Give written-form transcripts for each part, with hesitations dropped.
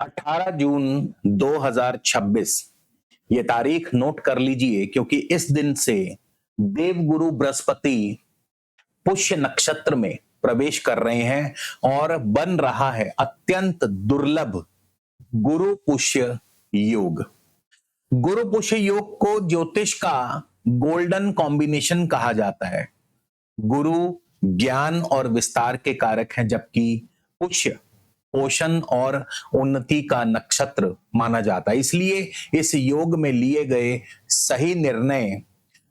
18 जून 2026 ये तारीख नोट कर लीजिए, क्योंकि इस दिन से देवगुरु बृहस्पति पुष्य नक्षत्र में प्रवेश कर रहे हैं और बन रहा है अत्यंत दुर्लभ गुरु पुष्य योग। गुरु पुष्य योग को ज्योतिष का गोल्डन कॉम्बिनेशन कहा जाता है। गुरु ज्ञान और विस्तार के कारक हैं, जबकि पुष्य पोषण और उन्नति का नक्षत्र माना जाता है। इसलिए इस योग में लिए गए सही निर्णय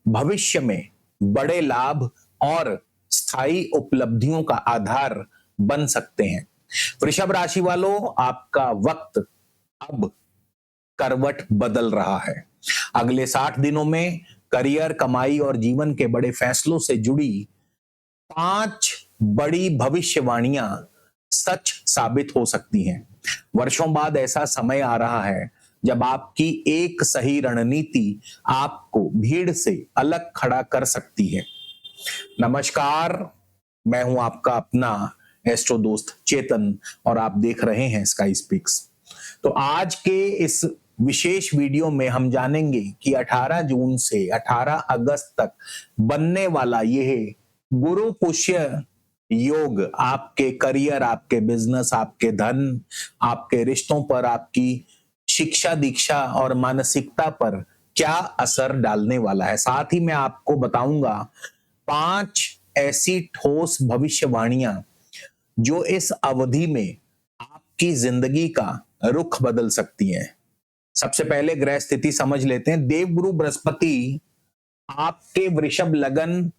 भविष्य में बड़े लाभ और स्थायी उपलब्धियों का आधार बन सकते हैं। वृषभ राशि वालों, आपका वक्त अब करवट बदल रहा है। अगले 60 दिनों में करियर, कमाई और जीवन के बड़े फैसलों से जुड़ी 5 बड़ी भविष्यवाणियां सच साबित हो सकती हैं। वर्षों बाद ऐसा समय आ रहा है जब आपकी एक सही रणनीति आपको भीड़ से अलग खड़ा कर सकती है। नमस्कार, मैं हूं आपका अपना एस्ट्रो दोस्त चेतन और आप देख रहे हैं स्काई स्पीक्स। तो आज के इस विशेष वीडियो में हम जानेंगे कि 18 जून से 18 अगस्त तक बनने वाला यह गुरु पुष्य योग आपके करियर, आपके बिजनेस, आपके धन, आपके रिश्तों पर, आपकी शिक्षा दीक्षा और मानसिकता पर क्या असर डालने वाला है। साथ ही मैं आपको बताऊंगा 5 ऐसी ठोस भविष्यवाणियां जो इस अवधि में आपकी जिंदगी का रुख बदल सकती हैं। सबसे पहले ग्रह स्थिति समझ लेते हैं। देवगुरु बृहस्पति आपके वृषभ लगन,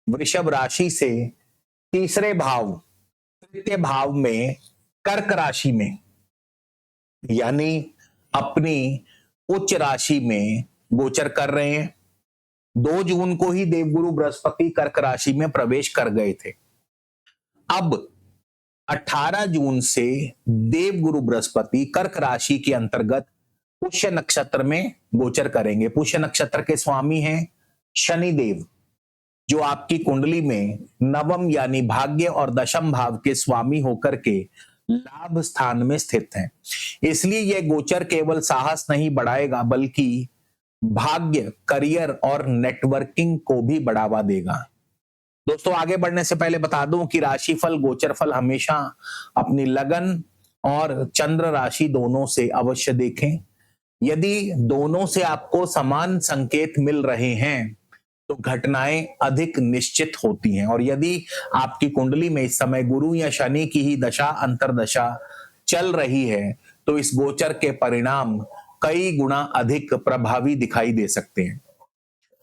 वृषभ राशि से तीसरे भाव, तृतीय भाव में कर्क राशि में, यानी अपनी उच्च राशि में गोचर कर रहे हैं। 2 जून को ही देवगुरु बृहस्पति कर्क राशि में प्रवेश कर गए थे। अब 18 जून से देवगुरु बृहस्पति कर्क राशि के अंतर्गत पुष्य नक्षत्र में गोचर करेंगे। पुष्य नक्षत्र के स्वामी हैं शनिदेव, जो आपकी कुंडली में नवम यानी भाग्य और दशम भाव के स्वामी होकर के लाभ स्थान में स्थित हैं। इसलिए यह गोचर केवल साहस नहीं बढ़ाएगा, बल्कि भाग्य, करियर और नेटवर्किंग को भी बढ़ावा देगा। दोस्तों, आगे बढ़ने से पहले बता दूं कि राशिफल, गोचर फल हमेशा अपनी लगन और चंद्र राशि दोनों से अवश्य देखें। यदि दोनों से आपको समान संकेत मिल रहे हैं तो घटनाएं अधिक निश्चित होती हैं, और यदि आपकी कुंडली में इस समय गुरु या शनि की ही दशा, अंतरदशा चल रही है तो इस गोचर के परिणाम कई गुना अधिक प्रभावी दिखाई दे सकते हैं।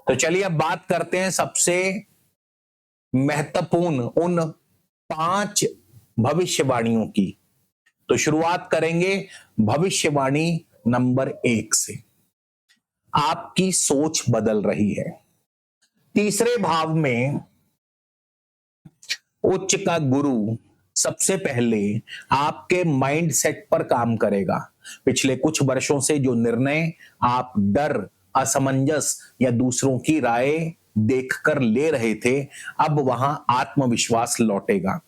तो चलिए अब बात करते हैं सबसे महत्वपूर्ण उन 5 भविष्यवाणियों की। तो शुरुआत करेंगे भविष्यवाणी नंबर 1 से। आपकी सोच बदल रही है। तीसरे भाव में उच्च का गुरु सबसे पहले आपके माइंड सेट पर काम करेगा। पिछले कुछ वर्षों से जो निर्णय आप डर, असमंजस या दूसरों की राय देखकर ले रहे थे, अब वहां आत्मविश्वास लौटेगा।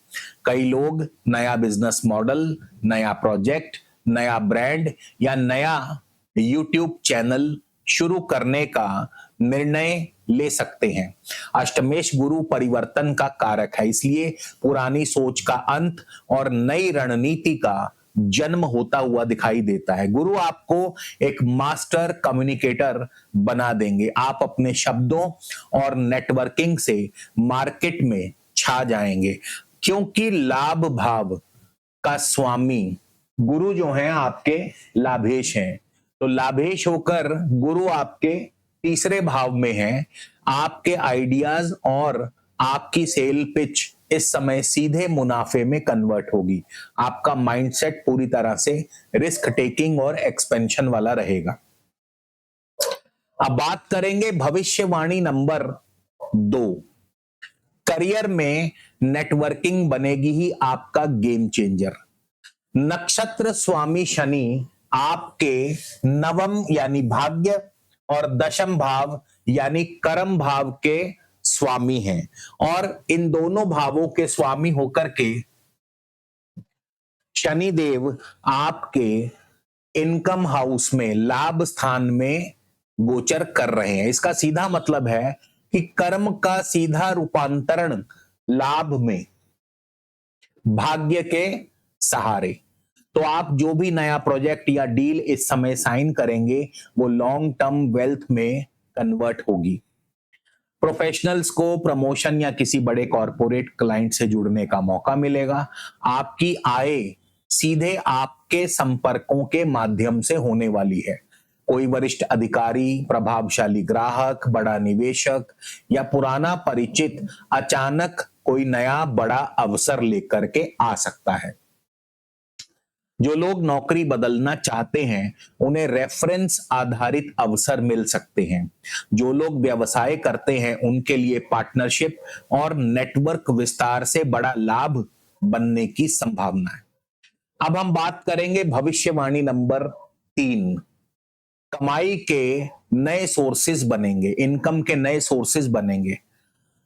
कई लोग नया बिजनेस मॉडल, नया प्रोजेक्ट, नया ब्रांड या नया यूट्यूब चैनल शुरू करने का निर्णय ले सकते हैं। अष्टमेश गुरु परिवर्तन का कारक है, इसलिए पुरानी सोच का अंत और नई रणनीति का जन्म होता हुआ दिखाई देता है। गुरु आपको एक मास्टर कम्युनिकेटर बना देंगे। आप अपने शब्दों और नेटवर्किंग से मार्केट में छा जाएंगे, क्योंकि लाभ भाव का स्वामी गुरु जो हैं आपके लाभेश हैं। तो लाभेश होकर गुरु आपके तीसरे भाव में है। आपके आइडियाज और आपकी सेल पिच इस समय सीधे मुनाफे में कन्वर्ट होगी। आपका माइंडसेट पूरी तरह से रिस्क टेकिंग और एक्सपेंशन वाला रहेगा। अब बात करेंगे भविष्यवाणी नंबर 2। करियर में नेटवर्किंग बनेगी ही आपका गेम चेंजर। नक्षत्र स्वामी शनि आपके नवम यानी भाग्य और दशम भाव यानी कर्म भाव के स्वामी हैं, और इन दोनों भावों के स्वामी होकर के शनिदेव आपके इनकम हाउस में, लाभ स्थान में गोचर कर रहे हैं। इसका सीधा मतलब है कि कर्म का सीधा रूपांतरण लाभ में, भाग्य के सहारे। तो आप जो भी नया प्रोजेक्ट या डील इस समय साइन करेंगे वो लॉन्ग टर्म वेल्थ में कन्वर्ट होगी। प्रोफेशनल्स को प्रमोशन या किसी बड़े कॉरपोरेट क्लाइंट से जुड़ने का मौका मिलेगा। आपकी आय सीधे आपके संपर्कों के माध्यम से होने वाली है। कोई वरिष्ठ अधिकारी, प्रभावशाली ग्राहक, बड़ा निवेशक या पुराना परिचित अचानक कोई नया बड़ा अवसर लेकर के आ सकता है। जो लोग नौकरी बदलना चाहते हैं उन्हें रेफरेंस आधारित अवसर मिल सकते हैं। जो लोग व्यवसाय करते हैं उनके लिए पार्टनरशिप और नेटवर्क विस्तार से बड़ा लाभ बनने की संभावना है। अब हम बात करेंगे भविष्यवाणी नंबर 3। कमाई के नए सोर्सेज बनेंगे, इनकम के नए सोर्सेज बनेंगे।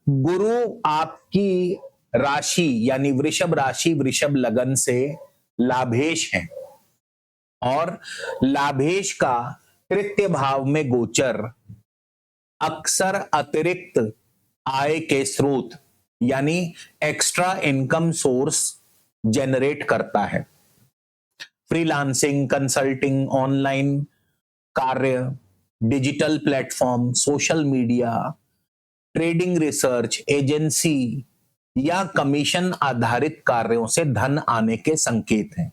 गुरु आपकी राशि यानी वृषभ राशि, वृषभ लगन से लाभेश हैं और लाभेश का तृतीय भाव में गोचर अक्सर अतिरिक्त आय के स्रोत यानी एक्स्ट्रा इनकम सोर्स जनरेट करता है। फ्रीलांसिंग, कंसल्टिंग, ऑनलाइन कार्य, digital platform, social media, trading, research, agency या कमीशन आधारित कार्यों से धन आने के संकेत हैं।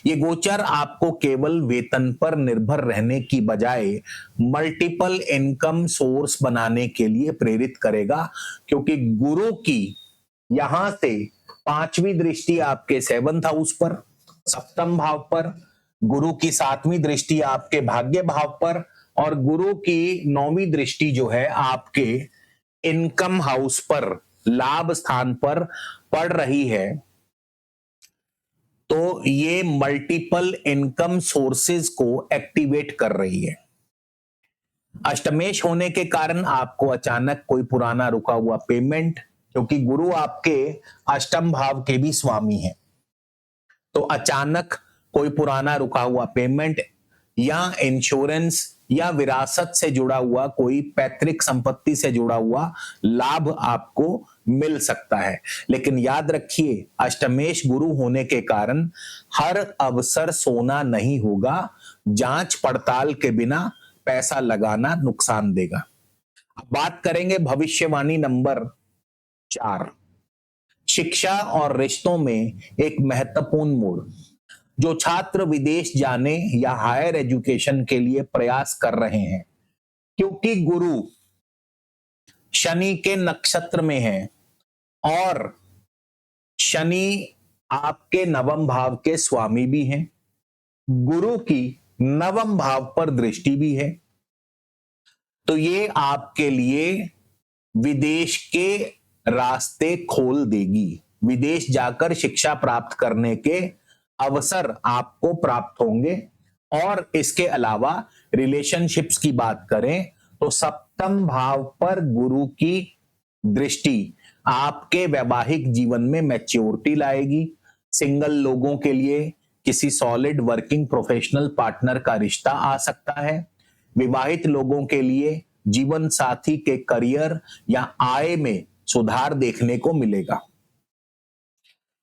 ये गोचर आपको केवल वेतन पर निर्भर रहने की बजाय मल्टीपल इनकम सोर्स बनाने के लिए प्रेरित करेगा, क्योंकि गुरु की यहां से 5वीं दृष्टि आपके 7th हाउस पर, 7म भाव पर, गुरु की 7वीं दृष्टि आपके भाग्य भाव पर और गुरु की 9वीं दृष्टि जो है आपके इनकम हाउस पर, लाभ स्थान पर पड़ रही है। तो ये मल्टीपल इनकम सोर्सेज को एक्टिवेट कर रही है। अष्टमेश होने के कारण आपको अचानक कोई पुराना रुका हुआ पेमेंट, क्योंकि गुरु आपके 8म भाव के भी स्वामी हैं, तो अचानक कोई पुराना रुका हुआ पेमेंट या इंश्योरेंस या विरासत से जुड़ा हुआ, कोई पैतृक संपत्ति से जुड़ा हुआ लाभ आपको मिल सकता है। लेकिन याद रखिए, अष्टमेश गुरु होने के कारण हर अवसर सोना नहीं होगा। जांच पड़ताल के बिना पैसा लगाना नुकसान देगा। अब बात करेंगे भविष्यवाणी नंबर 4। शिक्षा और रिश्तों में एक महत्वपूर्ण मोड़। जो छात्र विदेश जाने या हायर एजुकेशन के लिए प्रयास कर रहे हैं, क्योंकि गुरु शनि के नक्षत्र में है और शनि आपके 9म भाव के स्वामी भी हैं, गुरु की 9म भाव पर दृष्टि भी है, तो ये आपके लिए विदेश के रास्ते खोल देगी। विदेश जाकर शिक्षा प्राप्त करने के अवसर आपको प्राप्त होंगे। और इसके अलावा रिलेशनशिप्स की बात करें तो 7म भाव पर गुरु की दृष्टि आपके वैवाहिक जीवन में मैच्योरिटी लाएगी। सिंगल लोगों के लिए किसी सॉलिड वर्किंग प्रोफेशनल पार्टनर का रिश्ता आ सकता है। विवाहित लोगों के लिए जीवन साथी के करियर या आय में सुधार देखने को मिलेगा।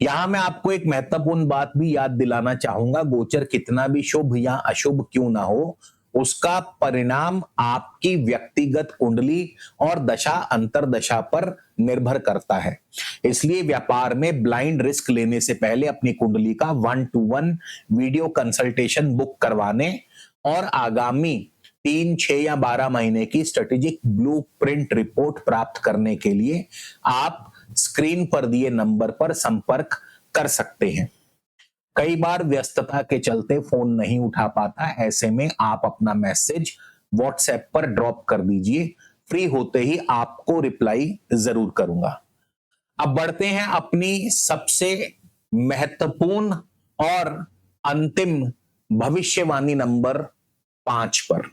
यहां मैं आपको एक महत्वपूर्ण बात भी याद दिलाना चाहूंगा। गोचर कितना भी शुभ या अशुभ क्यों ना हो, उसका परिणाम आपकी व्यक्तिगत कुंडली और दशा अंतरदशा पर निर्भर करता है। इसलिए व्यापार में ब्लाइंड रिस्क लेने से पहले अपनी कुंडली का 1-to-1 वीडियो कंसल्टेशन बुक करवाने और आगामी 3, 6 या 12 महीने की स्ट्रेटेजिक ब्लूप्रिंट रिपोर्ट प्राप्त करने के लिए आप स्क्रीन पर दिए नंबर पर संपर्क कर सकते हैं। कई बार व्यस्तता के चलते फोन नहीं उठा पाता, ऐसे में आप अपना मैसेज व्हाट्सएप पर ड्रॉप कर दीजिए। फ्री होते ही आपको रिप्लाई जरूर करूंगा। अब बढ़ते हैं अपनी सबसे महत्वपूर्ण और अंतिम भविष्यवाणी नंबर 5 पर।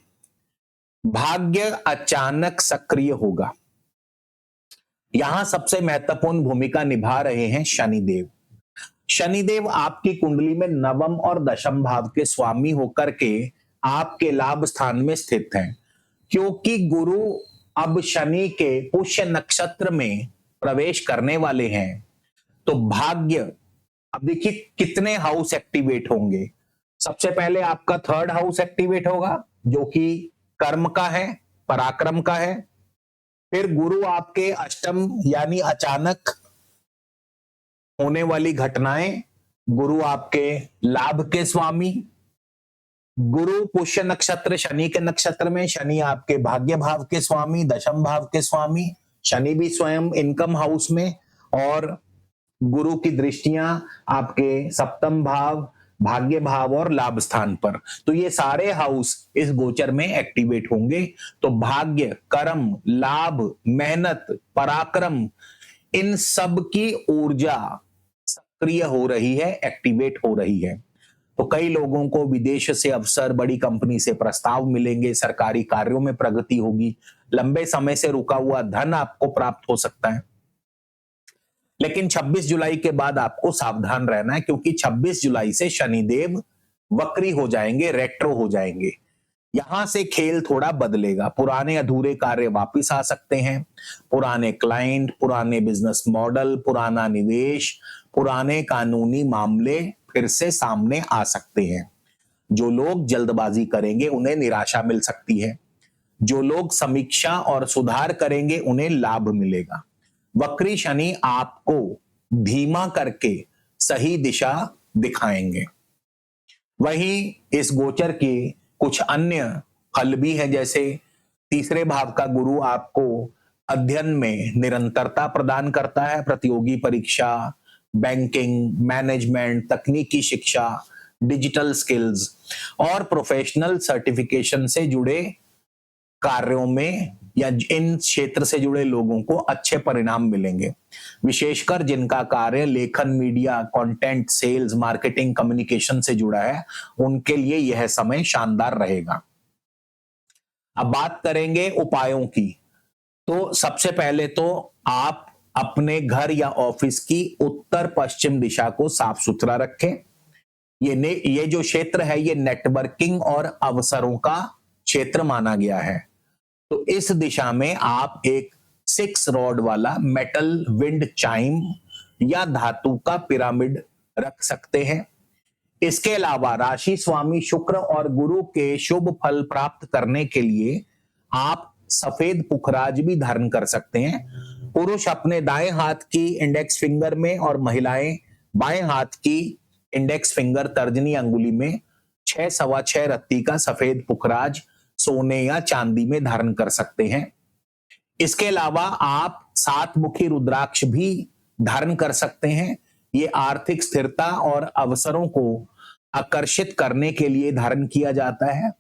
भाग्य अचानक सक्रिय होगा। यहां सबसे महत्वपूर्ण भूमिका निभा रहे हैं शनिदेव। शनिदेव आपकी कुंडली में नवम और दशम भाव के स्वामी होकर के आपके लाभ स्थान में स्थित हैं। क्योंकि गुरु अब शनि के पुष्य नक्षत्र में प्रवेश करने वाले हैं, तो भाग्य, अब देखिए कितने हाउस एक्टिवेट होंगे। सबसे पहले आपका थर्ड हाउस एक्टिवेट होगा जो कि कर्म का है, पराक्रम का है। फिर गुरु आपके अष्टम यानी अचानक होने वाली घटनाएं, गुरु आपके लाभ के स्वामी, गुरु पुष्य नक्षत्र शनि के नक्षत्र में, शनि आपके भाग्य भाव के स्वामी, दशम भाव के स्वामी, शनि भी स्वयं इनकम हाउस में, और गुरु की दृष्टियां आपके सप्तम भाव, भाग्य भाव और लाभ स्थान पर। तो ये सारे हाउस इस गोचर में एक्टिवेट होंगे। तो भाग्य, कर्म, लाभ, मेहनत, पराक्रम, इन सब की ऊर्जा सक्रिय हो रही है, एक्टिवेट हो रही है। तो कई लोगों को विदेश से अवसर, बड़ी कंपनी से प्रस्ताव मिलेंगे, सरकारी कार्यों में प्रगति होगी, लंबे समय से रुका हुआ धन आपको प्राप्त हो सकता है। लेकिन 26 जुलाई के बाद आपको सावधान रहना है, क्योंकि 26 जुलाई से शनिदेव वक्री हो जाएंगे, रेट्रो हो जाएंगे। यहां से खेल थोड़ा बदलेगा, पुराने अधूरे कार्य वापस आ सकते हैं, पुराने क्लाइंट, पुराने बिजनेस मॉडल, पुराना निवेश, पुराने कानूनी मामले फिर से सामने आ सकते हैं। जो लोग जल्दबाजी करेंगे उन्हें निराशा मिल सकती है, जो लोग समीक्षा और सुधार करेंगे उन्हें लाभ मिलेगा। वक्री शनि आपको धीमा करके सही दिशा दिखाएंगे। वहीं इस गोचर के कुछ अन्य फल भी हैं, जैसे तीसरे भाव का गुरु आपको अध्ययन में निरंतरता प्रदान करता है, प्रतियोगी परीक्षा, बैंकिंग, मैनेजमेंट, तकनीकी शिक्षा, डिजिटल स्किल्स और प्रोफेशनल सर्टिफिकेशन से जुड़े कार्यों में या इन क्षेत्र से जुड़े लोगों को अच्छे परिणाम मिलेंगे। विशेषकर जिनका कार्य लेखन, media, content, sales, marketing, communication से जुड़ा है, उनके लिए यह समय शानदार रहेगा। अब बात करेंगे उपायों की। तो सबसे पहले तो आप अपने घर या ऑफिस की उत्तर पश्चिम दिशा को साफ सुथरा रखें। ये जो क्षेत्र है ये नेटवर्किंग और अवसरों का क्षेत्र माना गया है। तो इस दिशा में आप एक 6 रॉड वाला मेटल विंड चाइम या धातु का पिरामिड रख सकते हैं। इसके अलावा राशि स्वामी शुक्र और गुरु के शुभ फल प्राप्त करने के लिए आप सफेद पुखराज भी धारण कर सकते हैं। पुरुष अपने दाएं हाथ की इंडेक्स फिंगर में और महिलाएं बाएं हाथ की इंडेक्स फिंगर तर्जनी अंगुली में 6 सवा 6 रत्ती का सफेद पुखराज सोने या चांदी में धारण कर सकते हैं। इसके अलावा आप 7 मुखी रुद्राक्ष भी धारण कर सकते हैं। ये आर्थिक स्थिरता और अवसरों को आकर्षित करने के लिए धारण किया जाता है।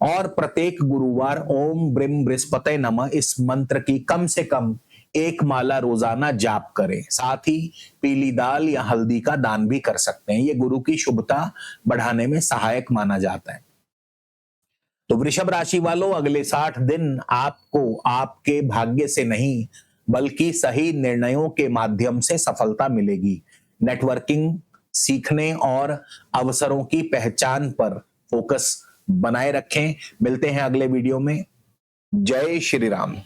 और प्रत्येक गुरुवार ओम ब्रीम बृहस्पते नमः इस मंत्र की कम से कम 1 माला रोजाना जाप करें। साथ ही पीली दाल या हल्दी का दान भी कर सकते हैं। ये गुरु की शुभता बढ़ाने में सहायक माना जाता है। तो वृषभ राशि वालों, अगले 60 दिन आपको आपके भाग्य से नहीं बल्कि सही निर्णयों के माध्यम से सफलता मिलेगी। नेटवर्किंग, सीखने और अवसरों की पहचान पर फोकस बनाए रखें। मिलते हैं अगले वीडियो में। जय श्री राम।